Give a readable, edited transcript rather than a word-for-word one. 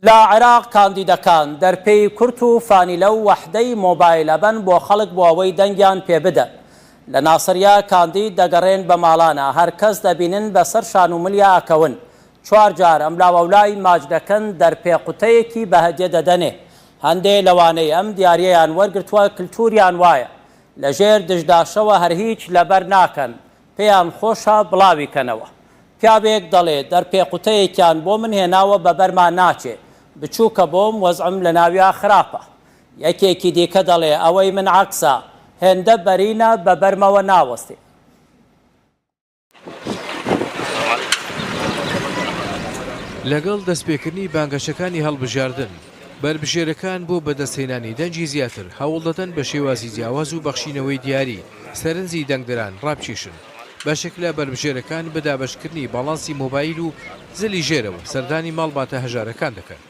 لە عێراق کاندیدەکان دەرپێی کورت و فانیلە و وەحدەی مۆبایلە بن بۆ خەڵک بۆ ئەوەی دەنگیان پێ بدەن. لە ناسریە کاندید دەگەڕێن بە ماڵانە، هەر کەس دەبینن بەسەر شان و ملیا ئەکەون. 4 جار ئەم لاوەولای ماچ دەکەن دەرپێ قوتەیەکی بەهەدیە دەدەنێ. هەندێک لەوانەی ئەم دیاریەیان وەرگرتووە کللتوریان وایە لەژێر دژداشەوە هەر هیچ لەبەر ناکەن، پێیان خۆشە بڵاویکەنەوە. پیاوێک دەڵێ دەرپێ قوتەیەکیان بۆ من هێناوە بە بەرمان ناچێ، بچووکە بۆم وەزعم لە ناویا خراپە. یەکێکی دیکە دەڵێ ئەوەی من عەکسە، هێندە بەرینە بە بەرمەوە ناوەستێ. لەگەڵ دەستپێکردنی بانگەشەکانی هەڵبژاردن، بربژێرەکان بۆ بەدەستهێنانی دەنگی زیاتر هەوڵ دەدەن بە شێوازی جیاواز و بەخشینەوەی دیاری سەرنجی دەنگدەران ڕابچێشن. بەشێکلە بربژێرەکان بە دابەشکردنی باڵانسی مۆبایل و زلی ژێرەوە سەردانی ماڵباتە هەژارەکان دەکەن.